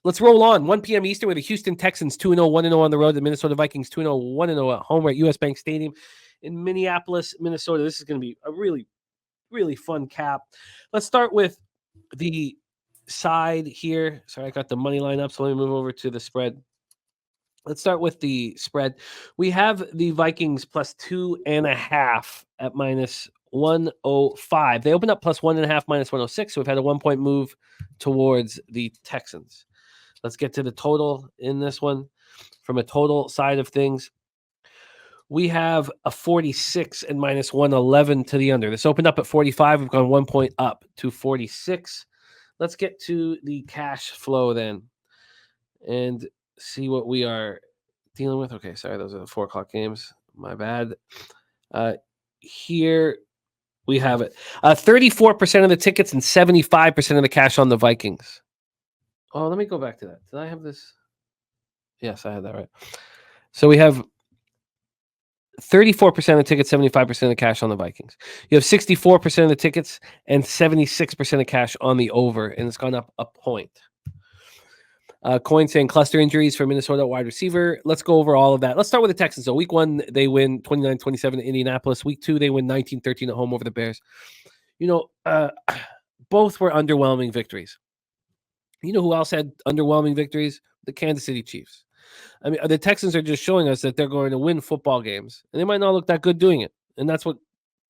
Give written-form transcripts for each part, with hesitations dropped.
Let's roll on. 1 p.m. Eastern with the Houston Texans 2-0, 1-0 on the road. The Minnesota Vikings 2-0, 1-0 at home. We're at US Bank Stadium in Minneapolis, Minnesota. This is going to be a really, really fun cap. Let's start with the side here. Sorry, I got the money line up, so let me move over to the spread. Let's start with the spread. We have the Vikings plus 2.5 at minus 105. They opened up plus 1.5 minus 106, so we've had a 1-point move towards the Texans. Let's get to the total in this one. From a total side of things, we have a 46 and minus 111 to the under. This opened up at 45. We've gone 1 point up to 46. Let's get to the cash flow then and see what we are dealing with. Okay, sorry, those are the 4 o'clock games. My bad. Here we have it. 34% of the tickets and 75% of the cash on the Vikings. Oh, let me go back to that. Did I have this? Yes, I had that right. So we have 34% of the tickets, 75% of the cash on the Vikings. You have 64% of the tickets and 76% of cash on the over, and it's gone up a point. Coin saying cluster injuries for Minnesota wide receiver. Let's go over all of that. Let's start with the Texans. So week 1, they win 29-27 in Indianapolis. Week 2, they win 19-13 at home over the Bears. Both were underwhelming victories. You know who else had underwhelming victories? The Kansas City Chiefs. I mean, the Texans are just showing us that they're going to win football games, and they might not look that good doing it. And that's what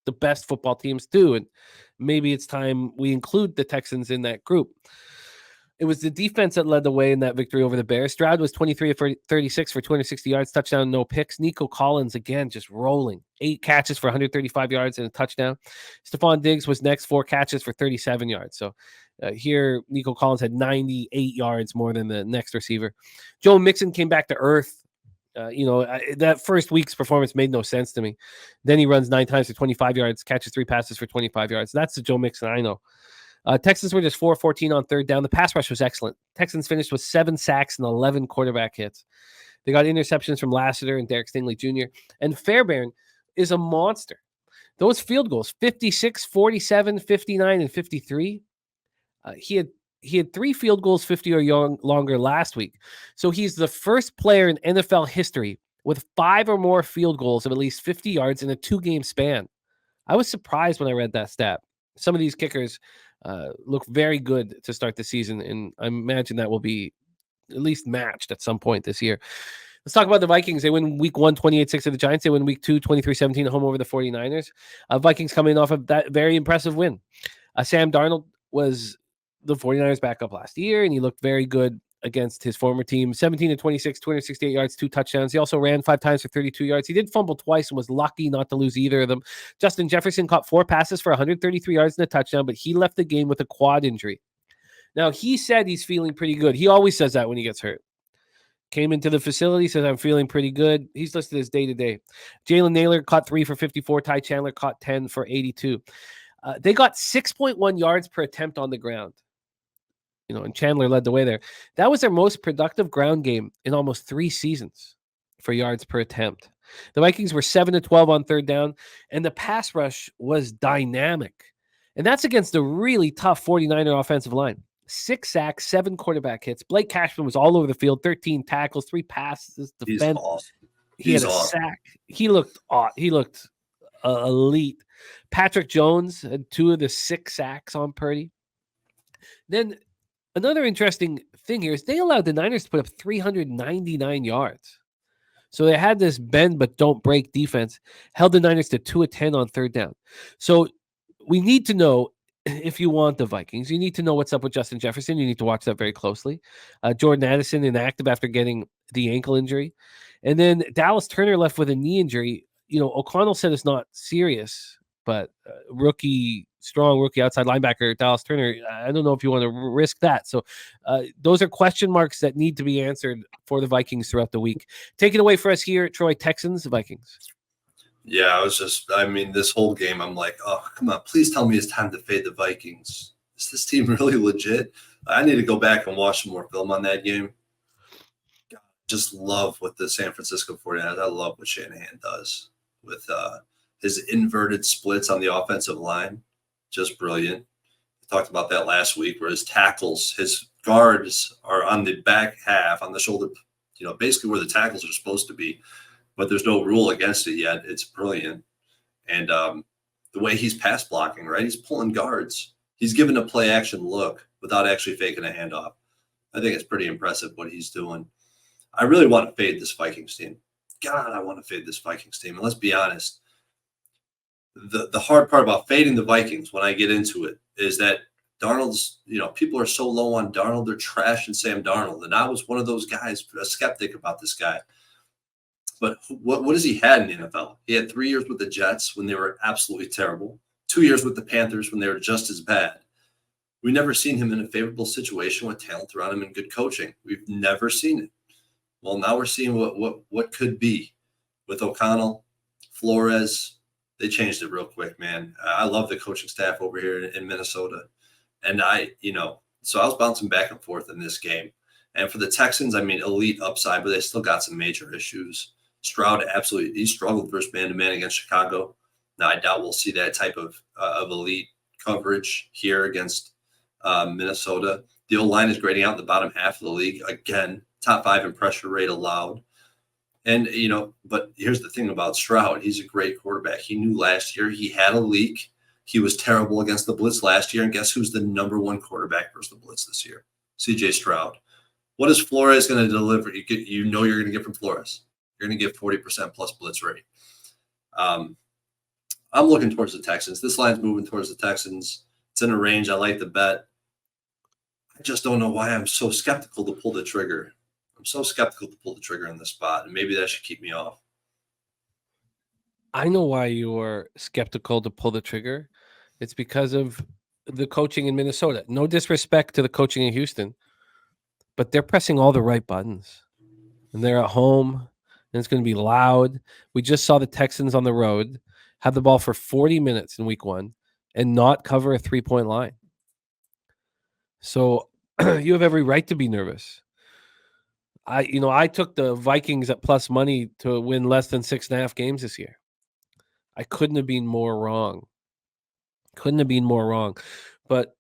the best football teams do. And maybe it's time we include the Texans in that group. It was the defense that led the way in that victory over the Bears. Stroud was 23 of 36 for 260 yards, touchdown, no picks. Nico Collins, again, just rolling. 8 catches for 135 yards and a touchdown. Stephon Diggs was next, 4 catches for 37 yards. So here, Nico Collins had 98 yards more than the next receiver. Joe Mixon came back to earth. That first week's performance made no sense to me. Then he runs 9 times for 25 yards, catches 3 passes for 25 yards. That's the Joe Mixon I know. Texans were just 4-14 on third down. The pass rush was excellent. Texans finished with 7 sacks and 11 quarterback hits. They got interceptions from Lassiter and Derek Stingley Jr. And Fairbairn is a monster. Those field goals, 56, 47, 59, and 53. He had 3 field goals 50 or longer last week. So he's the first player in NFL history with 5 or more field goals of at least 50 yards in a 2-game span. I was surprised when I read that stat. Some of these kickers look very good to start the season, and I imagine that will be at least matched at some point this year. Let's talk about the Vikings. They win week 1, 28-6 of the Giants. They win week 2, 23-17 at home over the 49ers. Vikings coming off of that very impressive win. Sam Darnold was the 49ers backup last year, and he looked very good against his former team. 17-26, 268 yards, 2 touchdowns. He also ran 5 times for 32 yards. He did fumble twice and was lucky not to lose either of them. Justin Jefferson caught 4 passes for 133 yards and a touchdown, but he left the game with a quad injury. Now, he said he's feeling pretty good. He always says that when he gets hurt. Came into the facility, says, I'm feeling pretty good. He's listed as day-to-day. Jalen Naylor caught 3 for 54. Ty Chandler caught 10 for 82. They got 6.1 yards per attempt on the ground. And Chandler led the way there. That was their most productive ground game in almost 3 seasons for yards per attempt. The Vikings were 7-12 on third down, and the pass rush was dynamic. And that's against a really tough 49er offensive line. 6 sacks, 7 quarterback hits. Blake Cashman was all over the field, 13 tackles, 3 passes. Defense. He's awesome. He had a sack. He looked elite. Patrick Jones had 2 of the 6 sacks on Purdy. Then another interesting thing here is they allowed the Niners to put up 399 yards. So they had this bend but don't break defense, held the Niners to 2 of 10 on third down. So we need to know, if you want the Vikings, you need to know what's up with Justin Jefferson. You need to watch that very closely. Jordan Addison inactive after getting the ankle injury. And then Dallas Turner left with a knee injury. O'Connell said it's not serious, but strong rookie outside linebacker Dallas Turner, I don't know if you want to risk that. So those are question marks that need to be answered for the Vikings throughout the week. Take it away for us here, Troy. Texans, Vikings. Yeah, this whole game, I'm like, oh, come on, please tell me it's time to fade the Vikings. Is this team really legit? I need to go back and watch some more film on that game. Just love what the San Francisco 49ers, I love what Shanahan does with his inverted splits on the offensive line. Just brilliant. We talked about that last week where his tackles, his guards are on the back half, on the shoulder, basically where the tackles are supposed to be, but there's no rule against it yet. It's brilliant. And the way he's pass blocking, right? He's pulling guards. He's giving a play action look without actually faking a handoff. I think it's pretty impressive what he's doing. I really want to fade this Vikings team. God, I want to fade this Vikings team. And let's be honest, the hard part about fading the Vikings when I get into it is that Darnold's, people are so low on Darnold, they're trashing Sam Darnold. And I was one of those guys, a skeptic about this guy. But what has he had in the NFL? He had 3 years with the Jets when they were absolutely terrible, 2 years with the Panthers when they were just as bad. We've never seen him in a favorable situation with talent around him and good coaching. We've never seen it. Well, now we're seeing what could be with O'Connell, Flores. They changed it real quick, man. I love the coaching staff over here in Minnesota. And so I was bouncing back and forth in this game. And for the Texans, I mean, elite upside, but they still got some major issues. Stroud he struggled versus man-to-man against Chicago. Now, I doubt we'll see that type of elite coverage here against Minnesota. The O-line is grading out in the bottom half of the league. Again, top 5 in pressure rate allowed. And, but here's the thing about Stroud. He's a great quarterback. He knew last year he had a leak. He was terrible against the blitz last year. And guess who's the number 1 quarterback versus the blitz this year? C.J. Stroud. What is Flores going to deliver? You're going to get from Flores. You're going to get 40% plus blitz rate. I'm looking towards the Texans. This line's moving towards the Texans. It's in a range. I like the bet. I just don't know why I'm so skeptical to pull the trigger. I'm so skeptical to pull the trigger in this spot, and maybe that should keep me off. I know why you're skeptical to pull the trigger. It's because of the coaching in Minnesota. No disrespect to the coaching in Houston, but they're pressing all the right buttons. And they're at home, and it's going to be loud. We just saw the Texans on the road have the ball for 40 minutes in week 1 and not cover a 3-point line. So you have every right to be nervous. I took the Vikings at plus money to win less than 6.5 games this year. I couldn't have been more wrong. But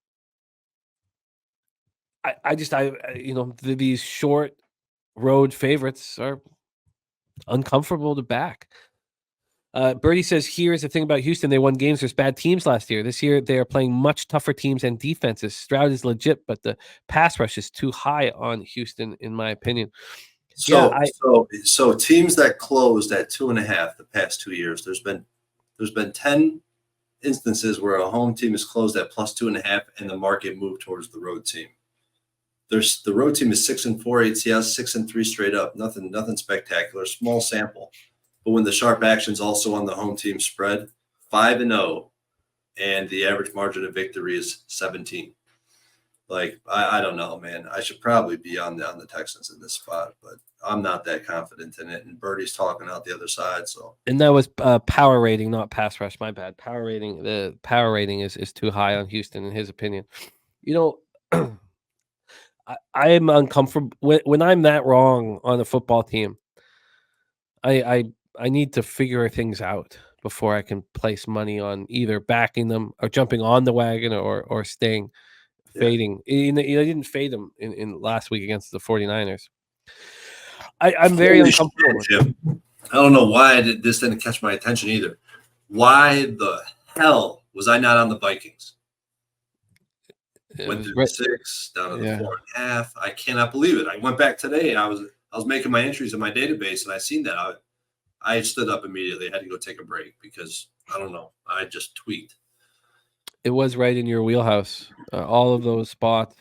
these short road favorites are uncomfortable to back. Birdie says, here's the thing about Houston. They won games versus bad teams last year. This year, they are playing much tougher teams and defenses. Stroud is legit, but the pass rush is too high on Houston, in my opinion. So teams that closed at 2.5 the past 2 years, there's been 10 instances where a home team is closed at plus 2.5 and the market moved towards the road team. The road team is 6-4 ATS, 6-3 straight up. Nothing spectacular, small sample. But when the sharp action's also on the home team spread, 5-0, and the average margin of victory is 17. Like, I don't know, man. I should probably be on the Texans in this spot, but I'm not that confident in it. And Birdie's talking out the other side. So, and that was power rating, not pass rush. My bad. Power rating. The power rating is too high on Houston, in his opinion. I am uncomfortable when I'm that wrong on a football team. I need to figure things out before I can place money on either backing them or jumping on the wagon or staying, fading. I didn't fade them in last week against the 49ers. I'm very uncomfortable with it. I don't know why this didn't catch my attention either. Why the hell was I not on the Vikings? Went through 6, down to the 4.5. I cannot believe it. I went back today and I was making my entries in my database and I seen that. I stood up immediately. I had to go take a break because I don't know. I just tweaked. It was right in your wheelhouse. All of those spots,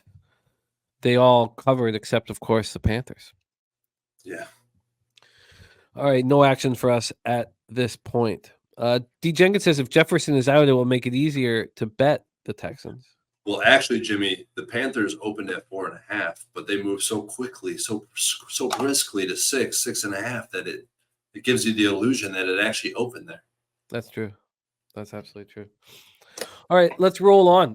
they all covered except, of course, the Panthers. Yeah. All right. No action for us at this point. D. Jenkins says if Jefferson is out, it will make it easier to bet the Texans. Well, actually, Jimmy, the Panthers opened at 4.5, but they moved so quickly, so briskly to 6.5 that it gives you the illusion that it actually opened there. That's true. That's absolutely true. All right, let's roll on.